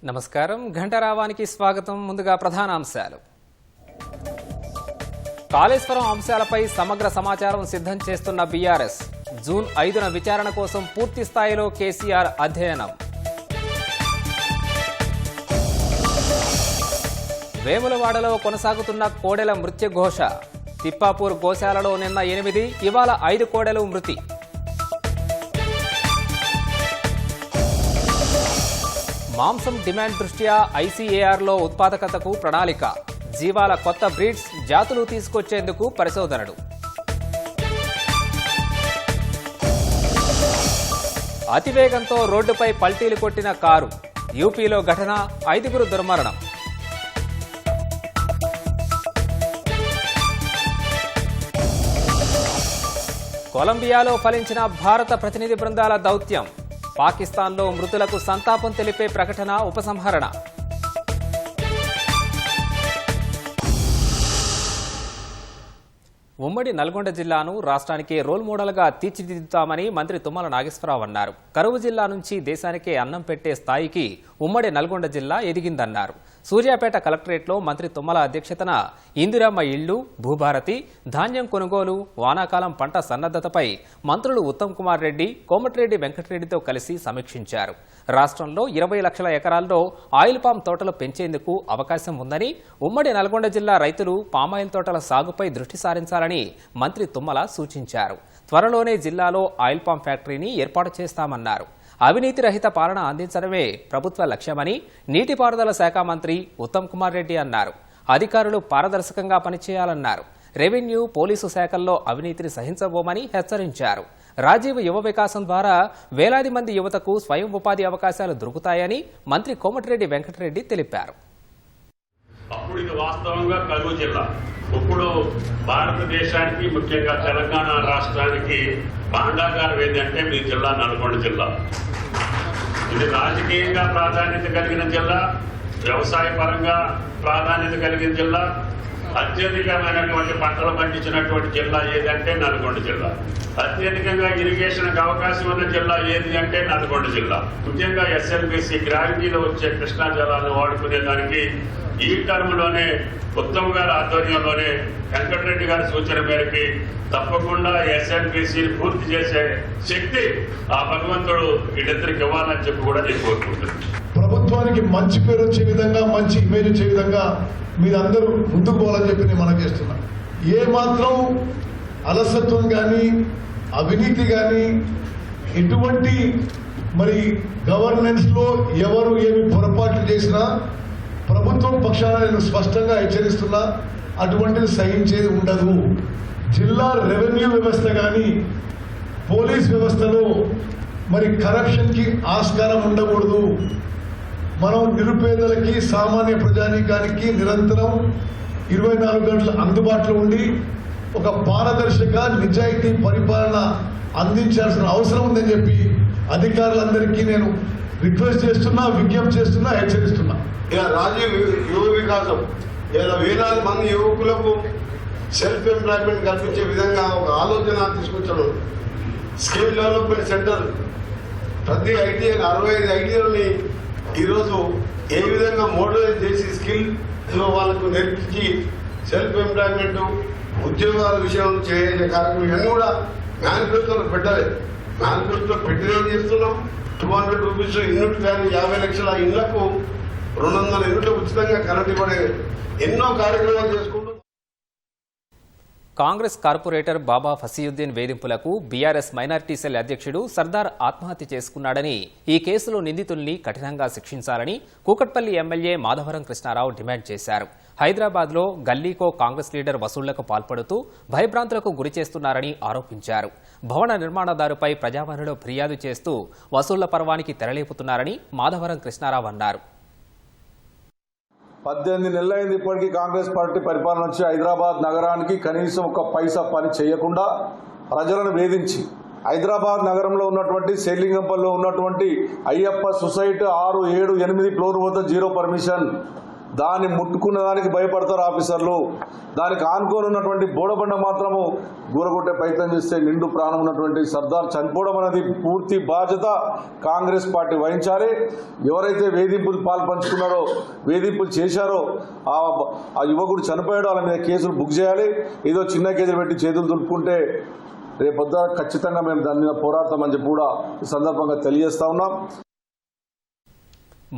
నమస్కారం, ఘంటారావానికి స్వాగతం. ముందుగా ప్రధానాంశాలు. కాళేశ్వరం అంశాలపై సమగ్ర సమాచారం సిద్ధం చేస్తున్న బీఆర్ఎస్. జూన్ 5న విచారణ కోసం పూర్తి స్థాయిలో కేసీఆర్ అధ్యయనం. వేములవాడలో కొనసాగుతున్న కోడెల మృత్యుఘోష. తిప్పాపూర్ గోశాలలో నిన్న 8, ఇవాళ 5 కోడెలు మృతి. మాంసం డిమాండ్ దృష్ట్యా ఐసీఏఆర్లో ఉత్పాదకతకు ప్రణాళిక. జీవాల కొత్త బ్రీడ్స్, జాతులు తీసుకొచ్చేందుకు పరిశోధనలు. అతివేగంతో రోడ్డుపై పల్టీలు కొట్టిన కారు. యూపీలో ఘటన, 5గురు దుర్మరణం. కొలంబియాలో ఫలించిన భారత ప్రతినిధి బృందాల దౌత్యం. పాకిస్తాన్లో మృతులకు సంతాపం తెలిపే ప్రకటన, ఉపసంహరణ. ఉమ్మడి నల్గొండ జిల్లాను రాష్ట్రానికి రోల్ మోడల్గా తీర్చిదిద్దుతామని మంత్రి తుమ్మల నాగేశ్వరరావు అన్నారు. కరువు జిల్లా నుంచి దేశానికే అన్నం పెట్టే స్థాయికి ఉమ్మడి నల్గొండ జిల్లా ఎదిగిందన్నారు. సూర్యాపేట కలెక్టరేట్లో మంత్రి తుమ్మల అధ్యక్షతన ఇందిరమ్మ ఇళ్లు, భూభారతి, ధాన్యం కొనుగోలు, వానాకాలం పంట సన్నద్ధతపై మంత్రులు ఉత్తమ్ కుమార్ రెడ్డి, కోమటిరెడ్డి వెంకటరెడ్డితో కలిసి సమీక్షించారు. రాష్ట్రంలో 20 లక్షల ఎకరాల్లో ఆయిల్ పామ్ తోటలు పెంచేందుకు అవకాశం ఉందని, ఉమ్మడి నల్గొండ జిల్లా రైతులు పామాయిల్ తోటల సాగుపై దృష్టి సారించాలని మంత్రి తుమ్మల సూచించారు. త్వరలోనే జిల్లాలో ఆయిల్ పామ్ ఫ్యాక్టరీని ఏర్పాటు చేస్తామన్నారు. అవినీతి రహిత పాలన అందించడమే ప్రభుత్వ లక్ష్యమని నీటిపారుదల శాఖ మంత్రి ఉత్తమ్ కుమార్ రెడ్డి అన్నారు. అధికారులు పారదర్శకంగా పనిచేయాలన్నారు. రెవెన్యూ, పోలీసు శాఖల్లో అవినీతిని సహించబోమని హెచ్చరించారు. రాజీవ్ యువ వికాసం ద్వారా వేలాది మంది యువతకు స్వయం ఉపాధి అవకాశాలు దొరుకుతాయని మంత్రి కోమటిరెడ్డి వెంకటరెడ్డి తెలిపారు. అప్పుడు ఇది వాస్తవంగా కరువు జిల్లా. ఇప్పుడు భారతదేశానికి, ముఖ్యంగా తెలంగాణ రాష్ట్రానికి భాండాగారం ఏంటంటే మీ జిల్లా నల్గొండ జిల్లా. ఇది రాజకీయంగా ప్రాధాన్యత కలిగిన జిల్లా, వ్యవసాయ పరంగా ప్రాధాన్యత కలిగిన జిల్లా, అత్యధికమైనటువంటి పంటలు పండించినటువంటి జిల్లా ఏదంటే నల్గొండ జిల్లా. అత్యధికంగా ఇరిగేషన్కి అవకాశం ఉన్న జిల్లా ఏది అంటే నల్గొండ జిల్లా. ముఖ్యంగా ఎస్ఎల్బిసి గ్రావిటీలో వచ్చే కృష్ణా జలాలను వాడుకునేదానికి ఈ టర్మ్లోనే ఉత్తమ్ గారి ఆధ్వర్యంలోనే వెంకటరెడ్డి గారి సూచన మేరకి తప్పకుండా ఎస్ఎల్బిసిని పూర్తి చేసే శక్తి ఆ భగవంతుడు వీళ్ళిద్దరికి ఇవ్వాలని చెప్పి కూడా నేను కోరుకుంటున్నాను. ప్రభుత్వానికి మంచి పేరు వచ్చే విధంగా, మంచి ఇమేజ్ వచ్చే విధంగా మీరందరూ ముందుకు పోవాలని చెప్పి నేను మనం చేస్తున్నాం. ఏ మాత్రం అలసత్వం కానీ, అవినీతి కానీ, ఎటువంటి గవర్నెన్స్ లో ఎవరు ఏమి పొరపాట్లు చేసినా ప్రభుత్వం పక్షాన నేను స్పష్టంగా హెచ్చరిస్తున్నా, అటువంటిది సహించేది ఉండదు. జిల్లా రెవెన్యూ వ్యవస్థ కానీ, పోలీస్ వ్యవస్థలో కరప్షన్ కి ఆస్కారం ఉండకూడదు. మనం నిరుపేదలకి, సామాన్య ప్రజానీకానికి నిరంతరం 24 గంటలు అందుబాటులో ఉండి ఒక పారదర్శక, నిజాయితీ పరిపాలన అందించాల్సిన అవసరం ఉందని చెప్పి అధికారులందరికీ నేను రిక్వెస్ట్ చేస్తున్నా, విజ్ఞప్తి చేస్తున్నా, హెచ్చరిస్తున్నా. ఇలా రాజీవ్ యువ వికాసం, ఇలా వేలాది మంది యువకులకు సెల్ఫ్ ఎంప్లాయ్మెంట్ కల్పించే విధంగా ఒక ఆలోచన తీసుకొచ్చాడు. స్కిల్ డెవలప్మెంట్ సెంటర్ ప్రతి ఐటీ 65 ఐటీలని ఈరోజు ఏ విధంగా మోడలైజ్ చేసి స్కిల్ వాళ్ళకు నేర్పించి సెల్ఫ్ ఎంప్లాయ్మెంట్, ఉద్యోగాల విషయంలో చేసే కార్యక్రమం ఇవన్నీ కూడా మేనిఫెస్టోలో పెట్టలేదు. మేనిఫెస్టో పెట్టినేం చేస్తున్నాం. 200 రూపీస్ యూనిట్ కానీ 50 లక్షల ఇళ్లకు 200 యూనిట్లు ఉచితంగా కరెంట్ ఇవ్వడే ఎన్నో కార్యక్రమాలు చేసుకుంటూ. కాంగ్రెస్ కార్పొరేటర్ బాబా ఫసీయుద్దీన్ వేధింపులకు బీఆర్ఎస్ మైనారిటీ సెల్ అధ్యక్షుడు సర్దార్ ఆత్మహత్య చేసుకున్నాడని, ఈ కేసులో నిందితుల్ని కఠినంగా శిక్షించాలని కూకట్పల్లి ఎమ్మెల్యే మాధవరం కృష్ణారావు డిమాండ్ చేశారు. హైదరాబాద్లో గల్లీకో కాంగ్రెస్ లీడర్ వసూళ్లకు పాల్పడుతూ భయభ్రాంతులకు గురి చేస్తున్నారని ఆరోపించారు. భవన నిర్మాణదారుపై ప్రజావాణిలో ఫిర్యాదు చేస్తూ వసూళ్ల పర్వానికి తెరలేపుతున్నారని మాధవరం కృష్ణారావు అన్నారు. 18 నెలలైంది ఇప్పటికీ కాంగ్రెస్ పార్టీ పరిపాలన వచ్చి హైదరాబాద్ నగరానికి కనీసం ఒక పైసా పని చేయకుండా ప్రజలను వేధించి హైదరాబాద్ నగరంలో ఉన్నటువంటి శేర్లింగంపల్లిలో ఉన్నటువంటి అయ్యప్ప సొసైటీ 6, 7, 8 ఫ్లోర్ వద్ద జీరో పర్మిషన్. దాన్ని ముట్టుకున్న దానికి భయపడతారు ఆఫీసర్లు. దానికి ఆనుకొని ఉన్నటువంటి బోడబండ మాత్రము గూరగొట్టే ప్రయత్నం చేస్తే నిండు ప్రాణం ఉన్నటువంటి సర్దార్ చనిపోవడం అనేది పూర్తి బాధ్యత కాంగ్రెస్ పార్టీ వహించాలి. ఎవరైతే వేధింపులు పాల్పంచుకున్నారో, వేధింపులు చేశారో, ఆ యువకుడు చనిపోయాడో వాళ్ళ మీద కేసులు బుక్ చేయాలి. ఏదో చిన్న కేసులు పెట్టి చేతులు దులుపుకుంటే రేపొద్దు ఖచ్చితంగా మేము దాని మీద పోరాడతామని చెప్పి కూడా ఈ సందర్భంగా తెలియజేస్తా ఉన్నాం.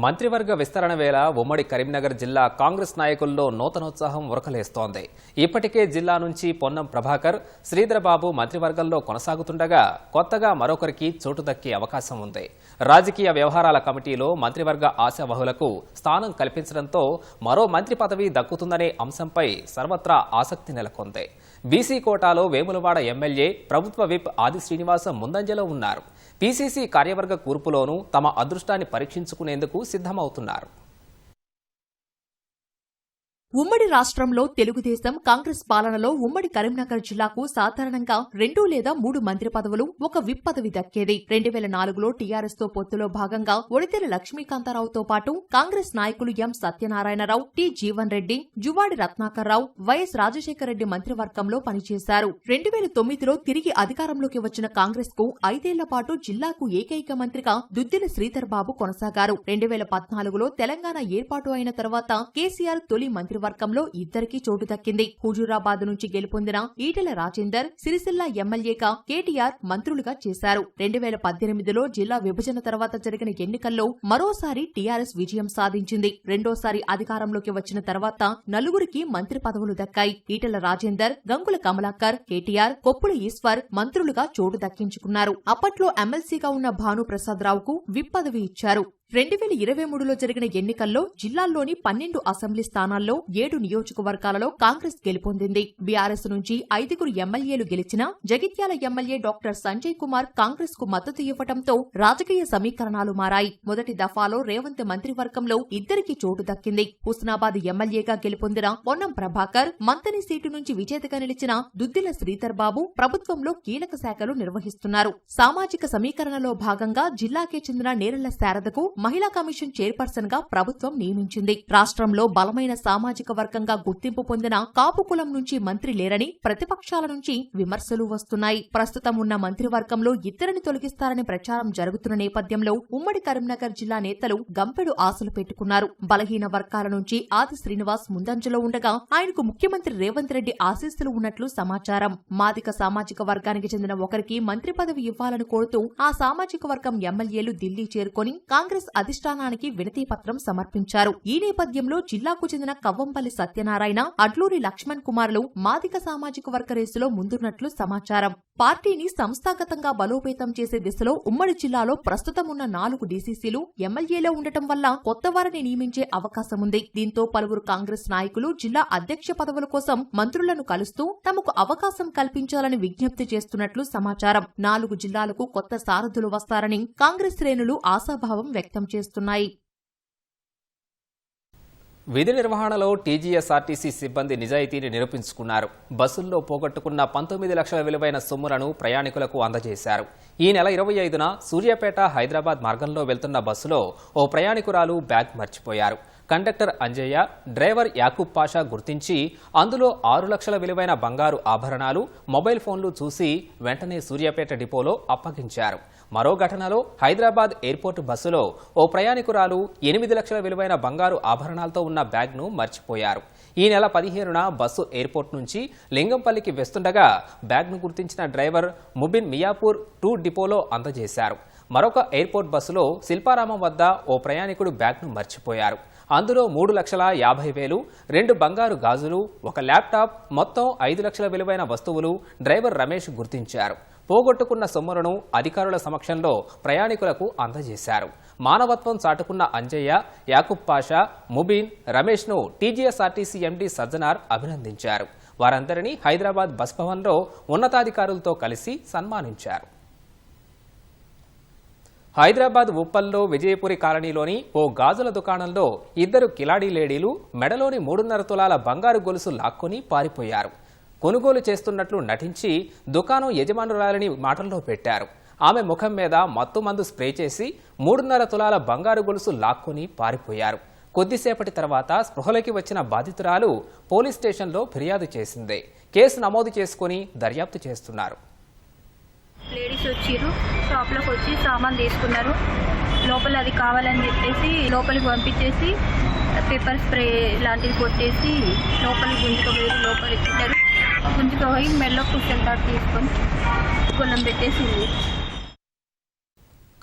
మంత్రివర్గ విస్తరణ వేళ ఉమ్మడి కరీంనగర్ జిల్లా కాంగ్రెస్ నాయకుల్లో నూతనోత్సాహం ఉరకలేస్తోంది. ఇప్పటికే జిల్లా నుంచి పొన్నం ప్రభాకర్, శ్రీధరబాబు మంత్రివర్గంలో కొనసాగుతుండగా కొత్తగా మరొకరికి చోటు దక్కే అవకాశం ఉంది. రాజకీయ వ్యవహారాల కమిటీలో మంత్రివర్గ ఆశావహులకు స్థానం కల్పించడంతో మరో మంత్రి పదవి దక్కుతుందనే అంశంపై సర్వత్రా ఆసక్తి నెలకొంది. బీసీ కోటాలో వేములవాడ ఎమ్మెల్యే ప్రభుత్వ విప్ ఆది శ్రీనివాసం ముందంజలో ఉన్నారు. పీసీసీ కార్యవర్గ కూర్పులోనూ తమ అదృష్టాన్ని పరీక్షించుకునేందుకు సిద్ధమవుతున్నారు. ఉమ్మడి రాష్ట్రంలో తెలుగుదేశం కాంగ్రెస్ పాలనలో ఉమ్మడి కరీంనగర్ జిల్లాకు సాధారణంగా 2 లేదా 3 మంత్రి పదవులు, ఒక విప్ పదవి దక్కేది. 2004లో టీఆర్ఎస్ తో పొత్తులో భాగంగా ఒడితెల లక్ష్మీకాంతారావుతో పాటు కాంగ్రెస్ నాయకులు ఎం సత్యనారాయణరావు, టి జీవన్ రెడ్డి, జువాడి రత్నాకర్రావు, వైఎస్ రాజశేఖర రెడ్డి మంత్రివర్గంలో పనిచేశారు. 2009లో తిరిగి అధికారంలోకి వచ్చిన కాంగ్రెస్ కు 5 ఏళ్ల పాటు జిల్లాకు ఏకైక మంత్రిగా దుద్దిల శ్రీధర్ బాబు కొనసాగారు. 2014లో తెలంగాణ ఏర్పాటు అయిన తర్వాత కేసీఆర్ తొలి మంత్రివర్గంలో ఇద్దరికీ చోటు దక్కింది. హుజూరాబాద్ నుంచి గెలుపొందిన ఈటెల రాజేందర్ సిరిసిల్ల ఎమ్మెల్యేగా కేటీఆర్ మంత్రులుగా చేశారు. 2018లో జిల్లా విభజన తర్వాత జరిగిన ఎన్నికల్లో మరోసారి టీఆర్ఎస్ విజయం సాధించింది. రెండోసారి అధికారంలోకి వచ్చిన తర్వాత నలుగురికి మంత్రి పదవులు దక్కాయి. ఈటెల రాజేందర్, గంగుల కమలాకర్, కేటీఆర్, కొప్పుల ఈశ్వర్ మంత్రులుగా చోటు దక్కించుకున్నారు. అప్పట్లో ఎమ్మెల్సీగా ఉన్న భానుప్రసాద్ రావుకు విప్ పదవి ఇచ్చారు. 2023లో జరిగిన ఎన్నికల్లో జిల్లాల్లోని 12 అసెంబ్లీ స్థానాల్లో 7 నియోజకవర్గాలలో కాంగ్రెస్ గెలుపొందింది. బీఆర్ఎస్ నుంచి 5 ఎమ్మెల్యేలు గెలిచినా జగిత్యాల ఎమ్మెల్యే డాక్టర్ సంజయ్ కుమార్ కాంగ్రెస్ కు మద్దతు ఇవ్వడంతో రాజకీయ సమీకరణాలు మారాయి. మొదటి దఫాలో రేవంత్ మంత్రివర్గంలో ఇద్దరికి చోటు దక్కింది. హుస్నాబాద్ ఎమ్మెల్యేగా గెలుపొందిన పొన్నం ప్రభాకర్, మంతని సీటు నుంచి విజేతగా నిలిచిన దుద్దిల శ్రీధర్ బాబు ప్రభుత్వంలో కీలక శాఖలు నిర్వహిస్తున్నారు. సామాజిక సమీకరణలో భాగంగా జిల్లాకే చెందిన నేరెళ్ల శారదకు మహిళా కమిషన్ చైర్పర్సన్ గా ప్రభుత్వం నియమించింది. రాష్ట్రంలో బలమైన సామాజిక వర్గంగా గుర్తింపు పొందిన కాపు కులం నుంచి మంత్రి లేరని ప్రతిపక్షాల నుంచి విమర్శలు వస్తున్నాయి. ప్రస్తుతం ఉన్న మంత్రివర్గంలో ఇద్దరిని తొలగిస్తారని ప్రచారం జరుగుతున్న నేపథ్యంలో ఉమ్మడి కరీంనగర్ జిల్లా నేతలు గంపెడు ఆశలు పెట్టుకున్నారు. బలహీన వర్గాల నుంచి ఆది శ్రీనివాస్ ముందంజలో ఉండగా ఆయనకు ముఖ్యమంత్రి రేవంత్ రెడ్డి ఆశీస్సులు ఉన్నట్లు సమాచారం. మాదిక సామాజిక వర్గానికి చెందిన ఒకరికి మంత్రి పదవి ఇవ్వాలని కోరుతూ ఆ సామాజిక వర్గం ఎమ్మెల్యేలు ఢిల్లీ చేరుకొని కాంగ్రెస్ అధిష్టానానికి వినతిపత్రం సమర్పించారు. ఈ నేపథ్యంలో జిల్లాకు చెందిన కవ్వంపల్లి సత్యనారాయణ, అడ్లూరి లక్ష్మణ్ కుమార్లు మాదిక సామాజిక వర్గ రేసులో ముందున్నట్లు సమాచారం. పార్టీని సంస్థాగతంగా బలోపేతం చేసే దిశలో ఉమ్మడి జిల్లాలో ప్రస్తుతం ఉన్న 4 డీసీసీలు ఎమ్మెల్యేలో ఉండటం వల్ల కొత్త వారిని నియమించే అవకాశముంది. దీంతో పలువురు కాంగ్రెస్ నాయకులు జిల్లా అధ్యక్ష పదవుల కోసం మంత్రులను కలుస్తూ తమకు అవకాశం కల్పించాలని విజ్ఞప్తి చేస్తున్నట్లు సమాచారం. 4 జిల్లాలకు కొత్త సారథులు వస్తారని కాంగ్రెస్ శ్రేణులు ఆశాభావం వ్యక్తం చేస్తున్నాయి. విధి నిర్వహణలో టీజీఎస్ఆర్టీసీ సిబ్బంది నిజాయితీని నిరూపించుకున్నారు. బస్సుల్లో పోగొట్టుకున్న 19 లక్షల విలువైన సొమ్ములను ప్రయాణికులకు అందజేశారు. ఈ నెల 25న సూర్యాపేట హైదరాబాద్ మార్గంలో వెళ్తున్న బస్సులో ఓ ప్రయాణికురాలు బ్యాగ్ మర్చిపోయారు. కండక్టర్ అంజయ్య, డ్రైవర్ యాకూబ్ పాషా గుర్తించి అందులో 6 లక్షల విలువైన బంగారు ఆభరణాలు, మొబైల్ ఫోన్లు చూసి వెంటనే సూర్యాపేట డిపోలో అప్పగించారు. మరో ఘటనలో హైదరాబాద్ ఎయిర్పోర్టు బస్సులో ఓ ప్రయాణికురాలు 8 లక్షల విలువైన బంగారు ఆభరణాలతో ఉన్న బ్యాగ్ను మర్చిపోయారు. ఈ నెల 15న బస్సు ఎయిర్పోర్ట్ నుంచి లింగంపల్లికి వెస్తుండగా బ్యాగ్ను గుర్తించిన డ్రైవర్ ముబిన్ మియాపూర్ 2 డిపోలో అందజేశారు. మరొక ఎయిర్పోర్ట్ బస్సులో శిల్పారామం వద్ద ఓ ప్రయాణికుడు బ్యాగ్ను మర్చిపోయారు. అందులో 3,50,000, 2 బంగారు గాజులు, ఒక ల్యాప్టాప్, మొత్తం 5 లక్షల విలువైన వస్తువులు డ్రైవర్ రమేష్ గుర్తించారు. పోగొట్టుకున్న సొమ్ములను అధికారుల సమక్షంలో ప్రయాణికులకు అందజేశారు. మానవత్వం చాటుకున్న అంజయ్య, యాకూబ్ పాషా, ముబీన్, రమేష్ను టీజీఎస్ఆర్టీసీ ఎండీ సజ్జనార్ అభినందించారు. వారందరినీ హైదరాబాద్ బస్ భవన్లో ఉన్నతాధికారులతో కలిసి సన్మానించారు. హైదరాబాద్ ఉప్పల్లో విజయపురి కాలనీలోని ఓ గాజుల దుకాణంలో 2 కిలాడీ లేడీలు మెడలోని 3.5 తులాల బంగారు గొలుసు లాక్కొని పారిపోయారు. కొనుగోలు చేస్తున్నట్లు నటించి దుకాణం యజమానురాలిని మాటల్లో పెట్టారు. ఆమె ముఖం మీద మత్తుమందు స్ప్రే చేసి 3.5 తులాల బంగారు గొలుసు లాక్కొని పారిపోయారు. కొద్దిసేపటి తర్వాత స్పృహలోకి వచ్చిన బాధితురాలు పోలీస్ స్టేషన్లో ఫిర్యాదు చేసింది. కేసు నమోదు చేసుకుని దర్యాప్తు చేస్తున్నారు. లేడీస్ వచ్చిర్రు, షాప్లోకి వచ్చి సామాన్ తీసుకున్నారు. లోపల అది కావాలని చెప్పేసి లోపలికి పంపించేసి పేపర్ స్ప్రే లాంటిది కొట్టేసి లోపలికి గుంజుకోపోయి లోపలికి పెట్టారు. గుంజుకోపోయి మెడలో పుస్తెల తాడు తీసుకొని గొల్లం పెట్టేసింది.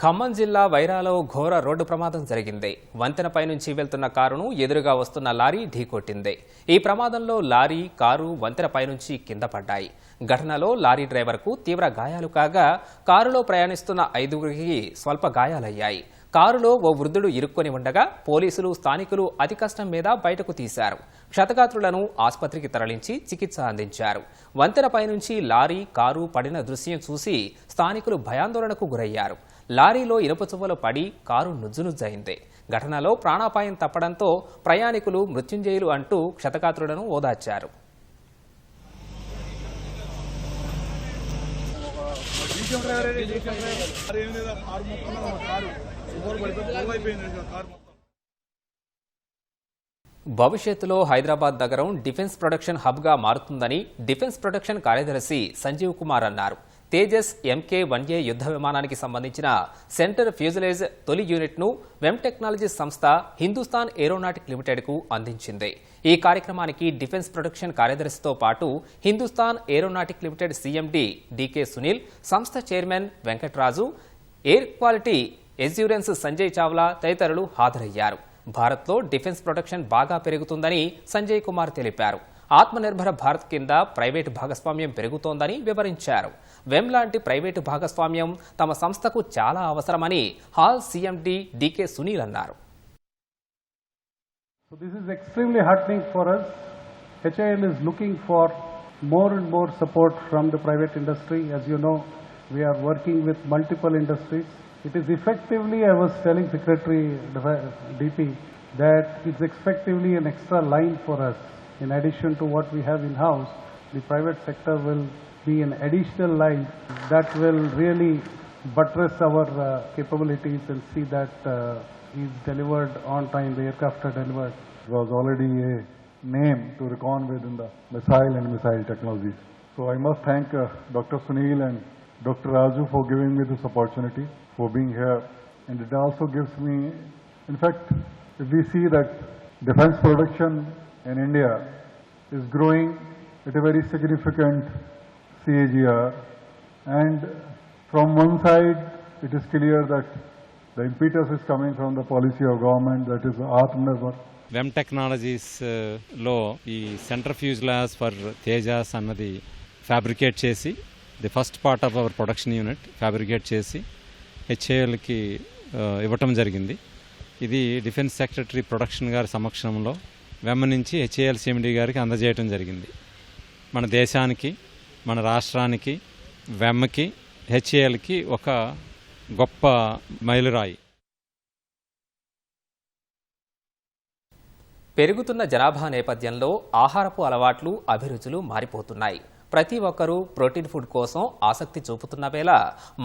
ఖమ్మం జిల్లా వైరాలో ఘోర రోడ్డు ప్రమాదం జరిగింది. వంతెనపై నుంచి వెళ్తున్న కారును ఎదురుగా వస్తున్న లారీ ఢీకొట్టింది. ఈ ప్రమాదంలో లారీ, కారు వంతెనపై నుంచి కింద పడ్డాయి. ఘటనలో లారీ డ్రైవర్కు తీవ్ర గాయాలు కాగా కారులో ప్రయాణిస్తున్న 5గురికి స్వల్ప గాయాలయ్యాయి. కారులో ఓ వృద్ధుడు ఇరుక్కొని ఉండగా పోలీసులు, స్థానికులు అతి కష్టం మీద బయటకు తీశారు. క్షతగాత్రులను ఆసుపత్రికి తరలించి చికిత్స అందించారు. వంతెనపై నుంచి లారీ, కారు పడిన దృశ్యం చూసి స్థానికులు భయాందోళనకు గురయ్యారు. లారీలో ఇనుప చువ్వలు పడి కారు నుజ్జునుజ్జయింది. ఘటనలో ప్రాణాపాయం తప్పడంతో ప్రయాణికులు మృత్యుంజయులు అంటూ క్షతగాత్రులను ఓదార్చారు. భవిష్యత్తులో హైదరాబాద్ నగరం డిఫెన్స్ ప్రొడక్షన్ హబ్గా మారుతుందని డిఫెన్స్ ప్రొడక్షన్ కార్యదర్శి సంజీవ్ కుమార్ అన్నారు. తేజస్ MK-1A యుద్ధ విమానానికి సంబంధించిన సెంటర్ ఫ్యూజలేజ్ తొలి యూనిట్ను వెమ్ టెక్నాలజీస్ సంస్థ హిందుస్థాన్ ఏరోనాటిక్ లిమిటెడ్కు అందించింది. ఈ కార్యక్రమానికి డిఫెన్స్ ప్రొడక్షన్ కార్యదర్శితో పాటు Hindustan aeronautic limited CMD DK Sunil, సంస్థ chairman Venkatraju, air quality assurance Sanjay Chawla తదితరులు హాజరయ్యారు. భారత్లో డిఫెన్స్ ప్రొడక్షన్ బాగా పెరుగుతుందని సంజయ్ కుమార్ తెలిపారు. ఆత్మనిర్భర భారత్ కింద ప్రైవేటు భాగస్వామ్యం పెరుగుతోందని వివరించారు. వెమ్ లాంటి ప్రైవేటు భాగస్వామ్యం తమ సంస్థకు చాలా అవసరమని హాల్ CMD DK సునీల్ అన్నారు. So this is extremely heartening for us. HAL is looking for more and more support from the private industry. As you know, we are working with multiple industries. It is effectively, I was telling Secretary DP, that it's effectively an extra line for us. In addition to what we have in-house, the private sector will be an additional line that will really buttress our capabilities and see that is delivered on time, the aircraft are delivered. It was already a name to reckon with in the missile and missile technologies. So I must thank Dr. Sunil and Dr. Raju for giving me this opportunity, for being here. And it also gives me, in fact, if we see that defense production in India is growing at a very significant CAGR, and from one side it is clear that the impetus is coming from the policy of government, that is Atmanirbhar. వెమ్ technologies లో ఈ centre ఫ్యూజ్లాస్ for Tejas అన్నది fabricate చేసి the first part of our production unit fabricate చేసి HALకి ఇవ్వటం జరిగింది. ఇది defence secretary production గారి సమక్షంలో వెమ్ నుంచి HAL CMD గారికి అందజేయటం జరిగింది. మన దేశానికి, మన రాష్ట్రానికి, వెమ్కి, HALకి ఒక గొప్ప మైలురాయి. పెరుగుతున్న జనాభా నేపథ్యంలో ఆహారపు అలవాట్లు, అభిరుచులు మారిపోతున్నాయి. ప్రతి ఒక్కరూ ప్రోటీన్ ఫుడ్ కోసం ఆసక్తి చూపుతున్న వేళ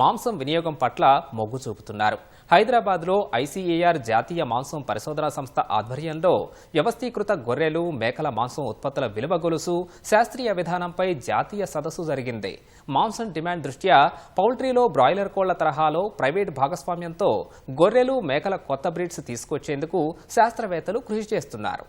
మాంసం వినియోగం పట్ల మొగ్గు చూపుతున్నారు. హైదరాబాద్లో ICAR జాతీయ మాంసం పరిశోధనా సంస్థ ఆధ్వర్యంలో వ్యవస్థీకృత గొర్రెలు, మేకల మాంసం ఉత్పత్తుల విలువ గొలుసు శాస్త్రీయ విధానంపై జాతీయ సదస్సు జరిగింది. మాంసం డిమాండ్ దృష్ట్యా పౌల్ట్రీలో బ్రాయిలర్ కోళ్ల తరహాలో ప్రైవేటు భాగస్వామ్యంతో గొర్రెలు, మేకల కొత్త బ్రీడ్స్ తీసుకొచ్చేందుకు శాస్త్రవేత్తలు కృషి చేస్తున్నారు.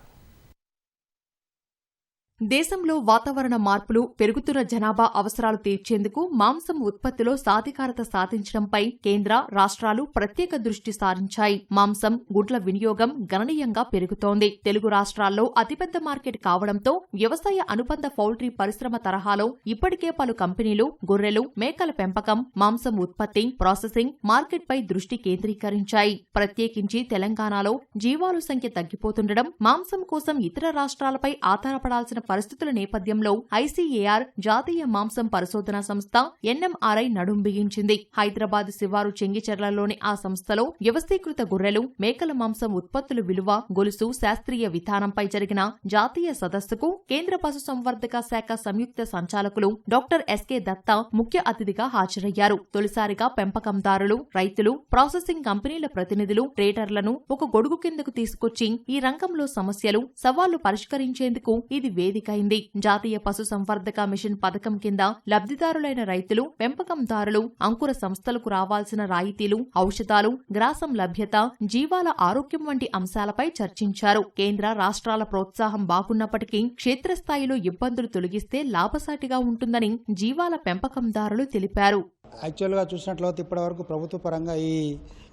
దేశంలో వాతావరణ మార్పులు, పెరుగుతున్న జనాభా అవసరాలు తీర్చేందుకు మాంసం ఉత్పత్తిలో సాధికారత సాధించడంపై కేంద్ర, రాష్ట్రాలు ప్రత్యేక దృష్టి సారించాయి. మాంసం, గుడ్ల వినియోగం గణనీయంగా పెరుగుతోంది. తెలుగు రాష్ట్రాల్లో అతిపెద్ద మార్కెట్ కావడంతో వ్యవసాయ అనుబంధ పౌల్ట్రీ పరిశ్రమ తరహాలో ఇప్పటికే పలు కంపెనీలు గొర్రెలు, మేకల పెంపకం, మాంసం ఉత్పత్తి, ప్రాసెసింగ్, మార్కెట్పై దృష్టి కేంద్రీకరించాయి. ప్రత్యేకించి తెలంగాణలో జీవాలు సంఖ్య తగ్గిపోతుండడం, మాంసం కోసం ఇతర రాష్ట్రాలపై ఆధారపడాల్సిన పరిస్థితుల నేపథ్యంలో ఐసీఏఆర్ జాతీయ మాంసం పరిశోధనా సంస్థ ఎన్ఎంఆర్ఐ నడుం బిగించింది. హైదరాబాద్ శివారు చెంగిచెర్లలోని ఆ సంస్థలో వ్యవస్థీకృత గొర్రెలు, మేకల మాంసం ఉత్పత్తుల విలువ, గొలుసు, శాస్త్రీయ విధానంపై జరిగిన జాతీయ సదస్సుకు కేంద్ర పశుసంవర్ధక శాఖ సంయుక్త సంచాలకులు డాక్టర్ ఎస్కే దత్తా ముఖ్య అతిథిగా హాజరయ్యారు. తొలిసారిగా పెంపకందారులు, రైతులు, ప్రాసెసింగ్ కంపెనీల ప్రతినిధులు, ట్రేడర్లను ఒక గొడుగు కిందకు తీసుకొచ్చి ఈ రంగంలో సమస్యలు, సవాళ్లు పరిష్కరించేందుకు ఇది వేదికైంది. జాతీయ పశు సంవర్ధక మిషన్ పథకం కింద లబ్ధిదారులైన రైతులు, పెంపకందారులు, అంకుర సంస్థలకు రావాల్సిన రాయితీలు, ఔషధాలు, గ్రాసం లభ్యత, జీవాల ఆరోగ్యం వంటి అంశాలపై చర్చించారు. కేంద్ర, రాష్ట్రాల ప్రోత్సాహం బాగున్నప్పటికీ క్షేత్రస్థాయిలో ఇబ్బందులు తొలగిస్తే లాభసాటిగా ఉంటుందని జీవాల పెంపకందారులు తెలిపారు. యాక్చువల్గా చూసినట్లయితే ఇప్పటివరకు ప్రభుత్వ పరంగా ఈ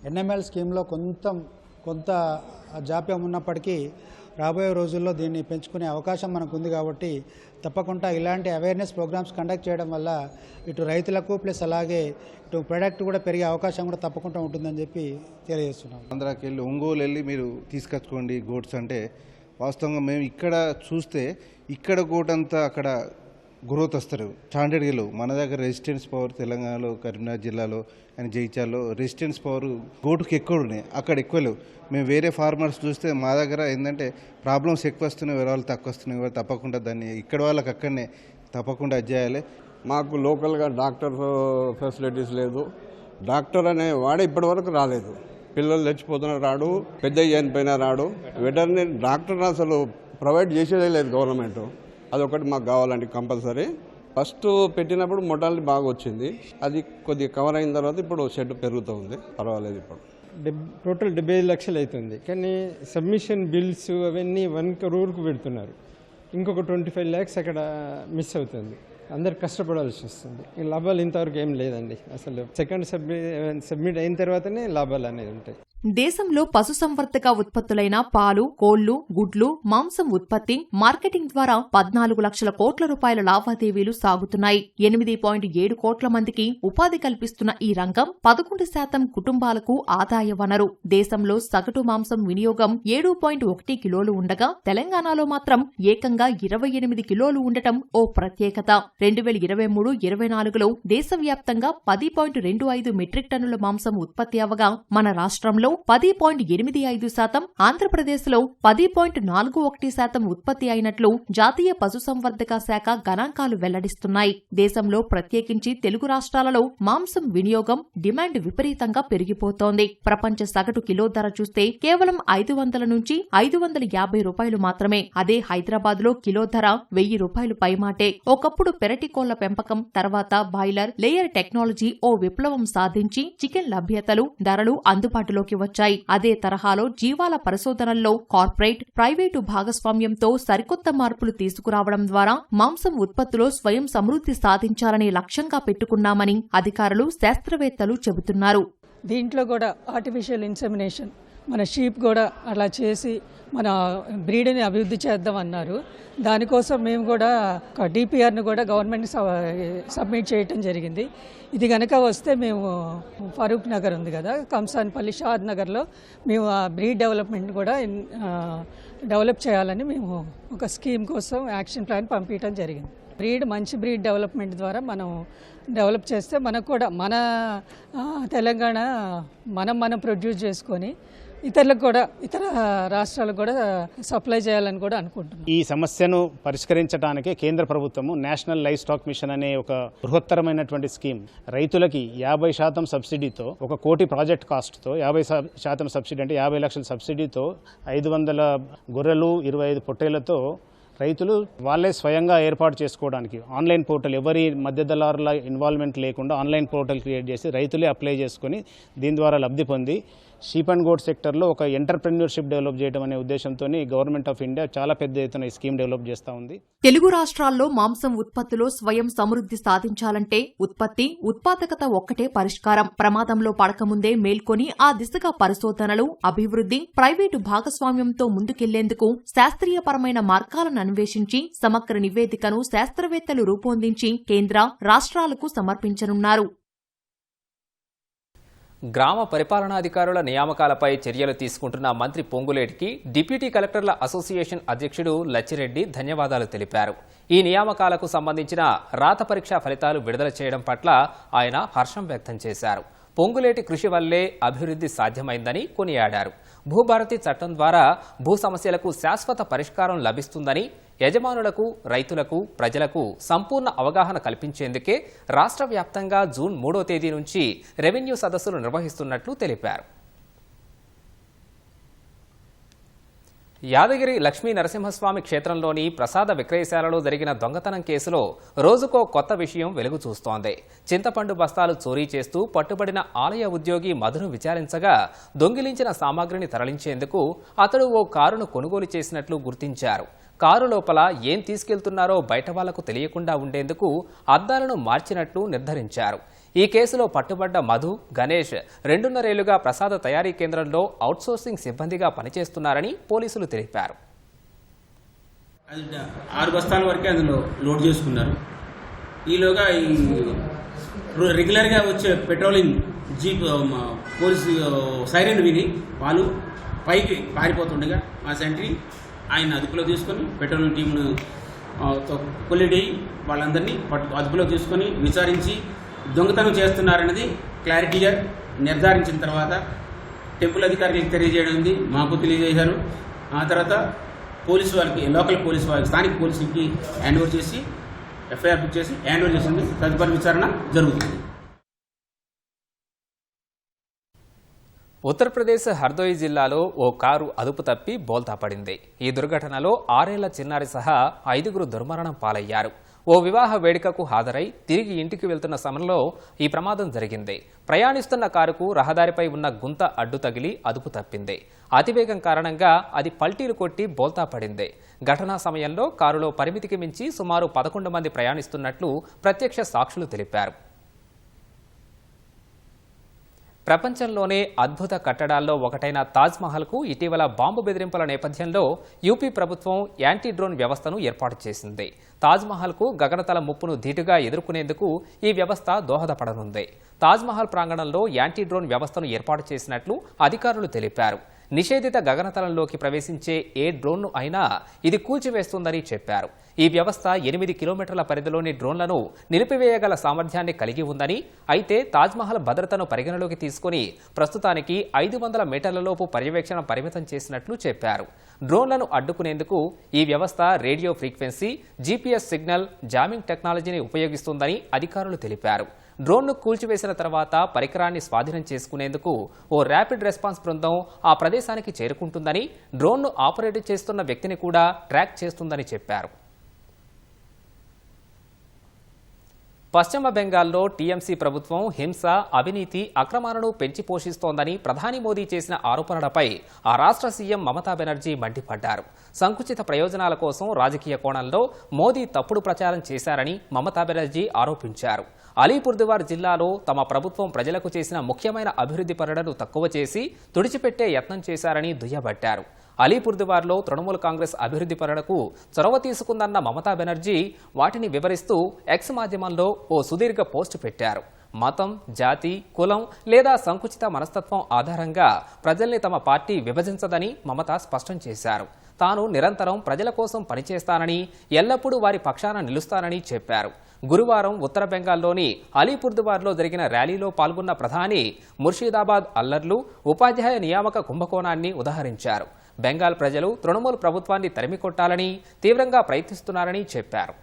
ఎన్ఎంఎల్ స్కీమ్లో కొంత జాప్యం ఉన్నప్పటికీ రాబోయే రోజుల్లో దీన్ని పెంచుకునే అవకాశం మనకు ఉంది. కాబట్టి తప్పకుండా ఇలాంటి అవేర్నెస్ ప్రోగ్రామ్స్ కండక్ట్ చేయడం వల్ల ఇటు రైతులకు ప్లస్ అలాగే ఇటు ప్రొడక్ట్ కూడా పెరిగే అవకాశం కూడా తప్పకుండా ఉంటుందని చెప్పి తెలియజేస్తున్నాం. ఆంధ్రాకి వెళ్ళి ఒంగోలు వెళ్ళి మీరు తీసుకొచ్చుకోండి గోట్స్ అంటే, వాస్తవంగా మేము ఇక్కడ చూస్తే ఇక్కడ గోటంతా అక్కడ గ్రోత్ వస్తారు, స్టాండర్డ్గా లేవు. మన దగ్గర రెసిస్టెన్స్ పవర్ తెలంగాణలో, కరీంనగర్ జిల్లాలో అండ్ జైచాల్లో రెసిస్టెన్స్ పవర్ గోటుకి ఎక్కువ ఉన్నాయి, అక్కడ ఎక్కువ లేవు. మేము వేరే ఫార్మర్స్ చూస్తే మా దగ్గర ఏంటంటే ప్రాబ్లమ్స్ ఎక్కువ వస్తున్నాయి, వేరే వాళ్ళు తక్కువ వస్తున్నాయి. తప్పకుండా దాన్ని ఇక్కడ వాళ్ళకి అక్కడనే తప్పకుండా చేయాలి. మాకు లోకల్గా డాక్టర్ ఫెసిలిటీస్ లేదు. డాక్టర్ అనే వాడే ఇప్పటివరకు రాలేదు. పిల్లలు చచ్చిపోతున్నా రాడు, పెద్ద చనిపోయినా రాడు. వెటర్నరీ డాక్టర్ అసలు ప్రొవైడ్ చేసేదే లేదు గవర్నమెంట్. అదొకటి మాకు కావాలండి కంపల్సరీ. ఫస్ట్ పెట్టినప్పుడు మొటాలిటీ బాగా వచ్చింది, అది కొద్దిగా కవర్ అయిన తర్వాత ఇప్పుడు షెడ్ పెరుగుతూ ఉంది, పర్వాలేదు. ఇప్పుడు టోటల్ 75 లక్షలు అవుతుంది, కానీ సబ్మిషన్ బిల్స్ అవన్నీ 1 crore పెడుతున్నారు. ఇంకొక 25 lakhs అక్కడ మిస్ అవుతుంది. అందరు కష్టపడాల్సి వస్తుంది. ఈ లాభాలు ఇంతవరకు ఏం లేదండి. అసలు సెకండ్ సబ్మిట్ అయిన తర్వాతనే లాభాలు అనేది ఉంటాయి. దేశంలో పశుసంవర్ధక ఉత్పత్తులైన పాలు, కోళ్లు, గుడ్లు, మాంసం ఉత్పత్తి, మార్కెటింగ్ ద్వారా 14 లక్షల కోట్ల రూపాయల లావాదేవీలు సాగుతున్నాయి. 8.7 కోట్ల మందికి ఉపాధి కల్పిస్తున్న ఈ రంగం 11% కుటుంబాలకు ఆదాయ వనరు. దేశంలో సగటు మాంసం వినియోగం 7.1 కిలోలు ఉండగా తెలంగాణలో మాత్రం ఏకంగా 28 కిలోలు ఉండటం ఓ ప్రత్యేకత. 2023-24లో దేశవ్యాప్తంగా 10.25 మెట్రిక్ టన్నుల మాంసం ఉత్పత్తి అవగా మన రాష్ట్రంలో 10.85%, ఆంధ్రప్రదేశ్లో 10.41% ఉత్పత్తి అయినట్లు జాతీయ పశుసంవర్ధక శాఖ గణాంకాలు వెల్లడిస్తున్నాయి. దేశంలో ప్రత్యేకించి తెలుగు రాష్ట్రాలలో మాంసం వినియోగం, డిమాండ్ విపరీతంగా పెరిగిపోతోంది. ప్రపంచ సగటు కిలో ధర చూస్తే కేవలం 500 నుంచి 550 రూపాయలు మాత్రమే. అదే హైదరాబాద్లో కిలో ధర 1000 రూపాయలు పైమాటే. ఒకప్పుడు పెరటి కోళ్ల పెంపకం, తర్వాత బాయిలర్, లేయర్ టెక్నాలజీ ఓ విప్లవం సాధించి చికెన్ లభ్యతలు, ధరలు అందుబాటులోకి వచ్చాయి. అదే తరహాలో జీవాల పరిశోధనల్లో కార్పొరేట్, ప్రైవేటు భాగస్వామ్యంతో సరికొత్త మార్పులు తీసుకురావడం ద్వారా మాంసం ఉత్పత్తిలో స్వయం సమృద్ధి సాధించాలనే లక్ష్యంగా పెట్టుకున్నామని అధికారులు, శాస్త్రవేత్తలు చెబుతున్నారు. దీంట్లో కూడా ఆర్టిఫిషియల్ ఇన్సెమినేషన్, మన షీప్ కూడా అలా చేసి మన బ్రీడ్ని అభివృద్ధి చేద్దామన్నారు. దానికోసం మేము కూడా డిపిఆర్ను కూడా గవర్నమెంట్ సబ్మిట్ చేయటం జరిగింది. ఇది కనుక వస్తే మేము ఫరూక్ నగర్ ఉంది కదా, కంసాన్పల్లి, షాద్ నగర్లో మేము ఆ బ్రీడ్ డెవలప్మెంట్ కూడా డెవలప్ చేయాలని మేము ఒక స్కీమ్ కోసం యాక్షన్ ప్లాన్ పంపించడం జరిగింది. మంచి బ్రీడ్ డెవలప్మెంట్ ద్వారా మనం డెవలప్ చేస్తే మనకు కూడా మన తెలంగాణ మనం ప్రొడ్యూస్ చేసుకొని ఇతరులకు కూడా, ఇతర రాష్ట్రాలకు కూడా సప్లై చేయాలని కూడా అనుకుంటున్నాం. ఈ సమస్యను పరిష్కరించడానికే కేంద్ర ప్రభుత్వము నేషనల్ లైవ్ స్టాక్ మిషన్ అనే ఒక బృహత్తరమైనటువంటి స్కీమ్, రైతులకి 50% సబ్సిడీతో, 1 కోటి ప్రాజెక్ట్ కాస్ట్తో 50% సబ్సిడీ అంటే 50 లక్షల సబ్సిడీతో 500 గొర్రెలు, 25 పొట్టేళ్లతో రైతులు వాళ్ళే స్వయంగా ఏర్పాటు చేసుకోవడానికి ఆన్లైన్ పోర్టల్, ఎవరి మధ్యదళారుల ఇన్వాల్వ్మెంట్ లేకుండా ఆన్లైన్ పోర్టల్ క్రియేట్ చేసి రైతులే అప్లై చేసుకుని దీని ద్వారా లబ్ధి పొంది షీప్ అండ్ గోట్ సెక్టర్లో ఒక ఎంటర్ప్రెన్యూర్షిప్ డెవలప్ చేయడం అనే ఉద్దేశంతో గవర్నమెంట్ ఆఫ్ ఇండియా చాలా పెద్ద ఎత్తున ఈ స్కీమ్ డెవలప్ చేస్తూ ఉంది. తెలుగు రాష్ట్రాల్లో మాంసం ఉత్పత్తిలో స్వయం సమృద్ధి సాధించాలంటే ఉత్పత్తి, ఉత్పాదకత ఒక్కటే పరిష్కారం. ప్రమాదంలో పడకముందే మేల్కొని ఆ దిశగా పరిశోధనలు, అభివృద్ధి, ప్రైవేటు భాగస్వామ్యంతో ముందుకెళ్లేందుకు శాస్త్రీయపరమైన మార్గాలను అన్వేషించి సమగ్ర నివేదికను శాస్త్రవేత్తలు రూపొందించి కేంద్ర, రాష్ట్రాలకు సమర్పించనున్నారు. గ్రామ పరిపాలనాధికారుల నియామకాలపై చర్యలు తీసుకుంటున్న మంత్రి పొంగులేటికి డిప్యూటీ కలెక్టర్ల అసోసియేషన్ అధ్యక్షుడు లచ్చిరెడ్డి ధన్యవాదాలు తెలిపారు. ఈ నియామకాలకు సంబంధించిన రాత పరీక్షా ఫలితాలు విడుదల చేయడం పట్ల ఆయన హర్షం వ్యక్తం చేశారు. పొంగులేటి కృషి వల్లే అభివృద్ధి సాధ్యమైందని కొనియాడారు. భూభారతి చట్టం ద్వారా భూ సమస్యలకు శాశ్వత పరిష్కారం లభిస్తుందని, యజమానులకు, రైతులకు, ప్రజలకు సంపూర్ణ అవగాహన కల్పించేందుకే రాష్ట్ర వ్యాప్తంగా జూన్ 3వ తేదీ నుంచి రెవెన్యూ సదస్సులు నిర్వహిస్తున్నట్లు తెలిపారు. యాదగిరి లక్ష్మీ నరసింహస్వామి క్షేత్రంలోని ప్రసాద విక్రయశాలలో జరిగిన దొంగతనం కేసులో రోజుకో కొత్త విషయం వెలుగు చూస్తోంది. చింతపండు బస్తాలు చోరీ చేస్తూ పట్టుబడిన ఆలయ ఉద్యోగి మధును విచారించగా దొంగిలించిన సామాగ్రిని తరలించేందుకు అతడు ఓ కారును కొనుగోలు చేసినట్లు గుర్తించారు. కారు లోపల ఏం తీసుకెళ్తున్నారో బయట వాళ్లకు తెలియకుండా ఉండేందుకు అద్దాలను మార్చినట్లు నిర్ధారించారు. ఈ కేసులో పట్టుబడ్డ మధు, గణేష్ 2.5 ఏళ్లుగా ప్రసాద తయారీ కేంద్రంలో అవుట్సోర్సింగ్ సిబ్బందిగా పనిచేస్తున్నారని పోలీసులు తెలిపారు. 6 బస్తాల వరకే అందులో లోడ్ చేసుకున్నారు. ఈలోగా ఈ రెగ్యులర్గా వచ్చే పెట్రోలింగ్ జీప్ పోలీసు సైరన్ విని వాళ్ళు పైకి పారిపోతుండగా మా సెంట్రీ ఆయన అదుపులో తీసుకొని పెట్రోలింగ్ టీంను కొల్లిడి వాళ్ళందరినీ అదుపులో తీసుకొని విచారించి దొంగతనం చేస్తున్నారన్నది క్లారిటీగా నిర్ధారించిన తర్వాత టెంపుల్ అధికారులకు తెలియజేయడం మాకు తెలియజేశారు. ఆ తర్వాత పోలీసు వాళ్ళకి, లోకల్ పోలీసు వాళ్ళకి, స్థానిక పోలీసులకి హ్యాండ్ ఓవర్ చేసి ఎఫ్ఐఆర్ బుక్ చేసి హ్యాండ్ ఓవర్ చేసింది. తదుపరి విచారణ జరుగుతుంది. ఉత్తరప్రదేశ్ హర్దోయ్ జిల్లాలో ఓ కారు అదుపు తప్పి బోల్తా పడింది. ఈ దుర్ఘటనలో 6 ఏళ్ల చిన్నారి సహా 5గురు దుర్మరణం పాలయ్యారు. ఓ వివాహ వేడుకకు హాజరై తిరిగి ఇంటికి వెళ్తున్న సమయంలో ఈ ప్రమాదం జరిగింది. ప్రయాణిస్తున్న కారుకు రహదారిపై ఉన్న గుంత అడ్డు తగిలి అదుపు తప్పింది. అతివేగం కారణంగా అది పల్టీలు కొట్టి బోల్తా పడింది. ఘటనా సమయంలో కారులో పరిమితికి మించి సుమారు 11 మంది ప్రయాణిస్తున్నట్లు ప్రత్యక్ష సాక్షులు తెలిపారు. ప్రపంచంలోనే అద్భుత కట్టడాల్లో ఒకటైన తాజ్మహల్కు ఇటీవల బాంబు బెదిరింపుల నేపథ్యంలో యూపీ ప్రభుత్వం యాంటీ డ్రోన్ వ్యవస్థను ఏర్పాటు చేసింది. తాజ్మహల్కు గగనతల ముప్పును ధీటుగా ఎదుర్కొనేందుకు ఈ వ్యవస్థ దోహదపడనుంది. తాజ్మహల్ ప్రాంగణంలో యాంటీ డ్రోన్ వ్యవస్థను ఏర్పాటు చేసినట్లు అధికారులు తెలిపారు. నిషేధిత గగనతలంలోకి ప్రవేశించే ఏ డ్రోన్ను అయినా ఇది కూల్చివేస్తుందని చెప్పారు. ఈ వ్యవస్థ 8 కిలోమీటర్ల పరిధిలోని డ్రోన్లను నిలిపివేయగల సామర్థ్యాన్ని కలిగి ఉందని, అయితే తాజ్మహల్ భద్రతను పరిగణలోకి తీసుకుని ప్రస్తుతానికి 500 మీటర్లలోపు పర్యవేక్షణ పరిమితం చేసినట్లు చెప్పారు. డ్రోన్లను అడ్డుకునేందుకు ఈ వ్యవస్థ radio frequency, GPS signal, jamming టెక్నాలజీని ఉపయోగిస్తుందని అధికారులు తెలిపారు. డ్రోన్ను కూల్చివేసిన తర్వాత పరికరాన్ని స్వాధీనం చేసుకునేందుకు ఓ ర్యాపిడ్ రెస్పాన్స్ బృందం ఆ ప్రదేశానికి చేరుకుంటుందని, డ్రోన్ను ఆపరేట్ చేస్తున్న వ్యక్తిని కూడా ట్రాక్ చేస్తుందని చెప్పారు. పశ్చిమ బెంగాల్లో టీఎంసీ ప్రభుత్వం హింస, అవినీతి, అక్రమాలను పెంచి పోషిస్తోందని ప్రధాని మోదీ చేసిన ఆరోపణలపై ఆ రాష్ట్ర సీఎం మమతా బెనర్జీ మండిపడ్డారు. సంకుచిత ప్రయోజనాల కోసం రాజకీయ కోణంలో మోదీ తప్పుడు ప్రచారం చేశారని మమతా బెనర్జీ ఆరోపించారు. అలీపుర్దువార్ జిల్లాలో తమ ప్రభుత్వం ప్రజలకు చేసిన ముఖ్యమైన అభివృద్ధి పనులను తక్కువ చేసి తుడిచిపెట్టే యత్నం చేశారని దుయ్యబట్టారు. అలీపుర్దువార్లో తృణమూల్ కాంగ్రెస్ అభివృద్ధి పనులకు చొరవ తీసుకుందన్న మమతా బెనర్జీ వాటిని వివరిస్తూ ఎక్స్ మాధ్యమంలో ఓ సుదీర్ఘ పోస్టు పెట్టారు. మతం, జాతి, కులం లేదా సంకుచిత మనస్తత్వం ఆధారంగా ప్రజల్ని తమ పార్టీ విభజించదని మమత స్పష్టం చేశారు. తాను నిరంతరం ప్రజల కోసం పనిచేస్తానని, ఎల్లప్పుడూ వారి పక్షాన నిలుస్తానని చెప్పారు. గురువారం ఉత్తర బెంగాల్లోని అలీపుర్దువార్లో జరిగిన ర్యాలీలో పాల్గొన్న ప్రధాని ముర్షిదాబాద్ అల్లర్లు, ఉపాధ్యాయ నియామక కుంభకోణాన్ని ఉదహరించారు. బెంగాల్ ప్రజలు తృణమూల్ ప్రభుత్వాన్ని తరిమికొట్టాలని తీవ్రంగా ప్రయత్నిస్తున్నారని చెప్పారు.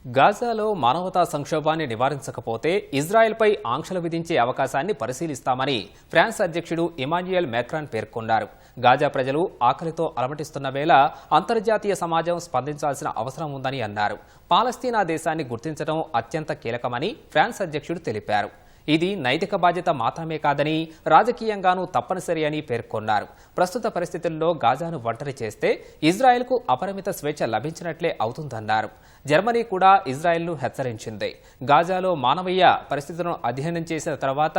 గాజాలో మానవతా సంక్షోభాన్ని నివారించకపోతే ఇజ్రాయెల్పై ఆంక్షలు విధించే అవకాశాన్ని పరిశీలిస్తామని ఫ్రాన్స్ అధ్యక్షుడు ఇమాన్యుయల్ మ్యాక్రాన్ పేర్కొన్నారు. గాజా ప్రజలు ఆకలితో అలమటిస్తున్న వేళ అంతర్జాతీయ సమాజం స్పందించాల్సిన అవసరం ఉందని అన్నారు. పాలస్తీనా దేశాన్ని గుర్తించడం అత్యంత కీలకమని ఫ్రాన్స్ అధ్యక్షుడు తెలిపారు. ఇది నైతిక బాధ్యత మాత్రమే కాదని, రాజకీయంగానూ తప్పనిసరి అని పేర్కొన్నారు. ప్రస్తుత పరిస్థితుల్లో గాజాను ఒంటరి చేస్తే ఇజ్రాయెల్కు అపరిమిత స్వేచ్ఛ లభించినట్లే అవుతుందన్నారు. జర్మనీ కూడా ఇజ్రాయెల్ను హెచ్చరించింది. గాజాలో మానవీయ పరిస్థితులను అధ్యయనం చేసిన తర్వాత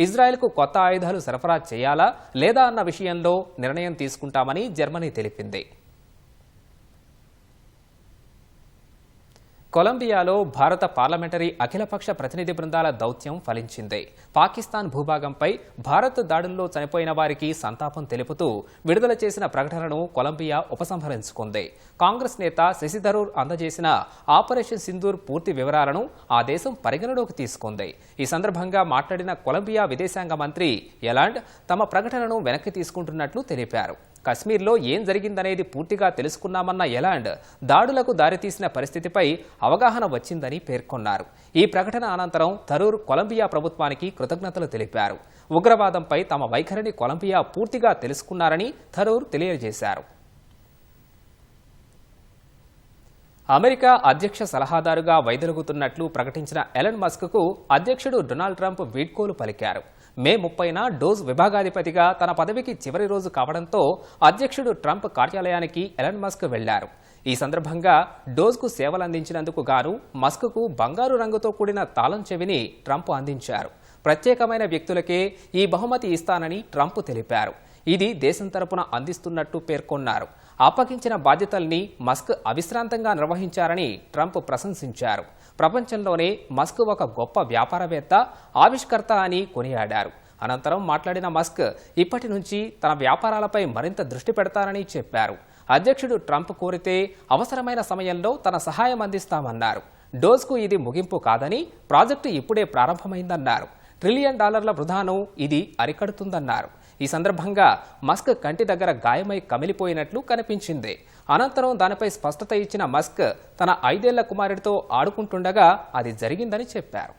ఇజ్రాయెల్కు కొత్త ఆయుధాలు సరఫరా చేయాలా లేదా అన్న విషయంలో నిర్ణయం తీసుకుంటామని జర్మనీ తెలిపింది. కొలంబియాలో భారత పార్లమెంటరీ అఖిలపక్ష ప్రతినిధి బృందాల దౌత్యం ఫలించింది. పాకిస్తాన్ భూభాగంపై భారత్ దాడుల్లో చనిపోయిన వారికి సంతాపం తెలుపుతూ విడుదల చేసిన ప్రకటనను కొలంబియా ఉపసంహరించుకుంది. కాంగ్రెస్ నేత శశి థరూర్ అందజేసిన ఆపరేషన్ సింధూర్ పూర్తి వివరాలను ఆ దేశం పరిగణలోకి తీసుకుంది. ఈ సందర్భంగా మాట్లాడిన కొలంబియా విదేశాంగ మంత్రి ఎలాండ్ తమ ప్రకటనను వెనక్కి తీసుకుంటున్నట్లు తెలిపారు. కశ్మీర్లో ఏం జరిగిందనేది పూర్తిగా తెలుసుకున్నామన్న ఎలాండ్ దాడులకు దారితీసిన పరిస్థితిపై అవగాహన వచ్చిందని పేర్కొన్నారు. ఈ ప్రకటన అనంతరం థరూర్ కొలంబియా ప్రభుత్వానికి కృతజ్ఞతలు తెలిపారు. ఉగ్రవాదంపై తమ వైఖరిని కొలంబియా పూర్తిగా తెలుసుకున్నారని థరూర్ తెలియజేశారు. అమెరికా అధ్యక్ష సలహాదారుగా వైదొలుగుతున్నట్లు ప్రకటించిన ఎలన్ మస్క్కు అధ్యక్షుడు డొనాల్డ్ ట్రంప్ వీడ్కోలు పలికారు. మే 30న డోజ్ విభాగాధిపతిగా తన పదవికి చివరి రోజు కావడంతో అధ్యక్షుడు ట్రంప్ కార్యాలయానికి ఎలన్ మస్క్ వెళ్లారు. ఈ సందర్భంగా డోజ్కు సేవలందించినందుకు గాను మస్క్కు బంగారు రంగుతో కూడిన తాళం చెవిని ట్రంప్ అందించారు. ప్రత్యేకమైన వ్యక్తులకే ఈ బహుమతి ఇస్తానని ట్రంప్ తెలిపారు. ఇది దేశం తరపున అందిస్తున్నట్టు పేర్కొన్నారు. అప్పగించిన బాధ్యతల్ని మస్క్ అవిశ్రాంతంగా నిర్వహించారని ట్రంప్ ప్రశంసించారు. ప్రపంచంలోనే మస్క్ ఒక గొప్ప వ్యాపారవేత్త, ఆవిష్కర్త అని కొనియాడారు. అనంతరం మాట్లాడిన మస్క్ ఇప్పటి నుంచి తన వ్యాపారాలపై మరింత దృష్టి పెడతారని చెప్పారు. అధ్యక్షుడు ట్రంప్ కోరితే అవసరమైన సమయంలో తన సహాయం అందిస్తామన్నారు. డోజ్కు ఇది ముగింపు కాదని, ప్రాజెక్టు ఇప్పుడే ప్రారంభమైందన్నారు. $1 ట్రిలియన్ వృధాను ఇది అరికడుతుందన్నారు. ఈ సందర్భంగా మస్క్ కంటి దగ్గర గాయమై కమిలిపోయినట్లు కనిపించింది. అనంతరం దానిపై స్పష్టత ఇచ్చిన మస్క్ తన 5 ఏళ్ల కుమారుడితో ఆడుకుంటుండగా అది జరిగిందని చెప్పారు.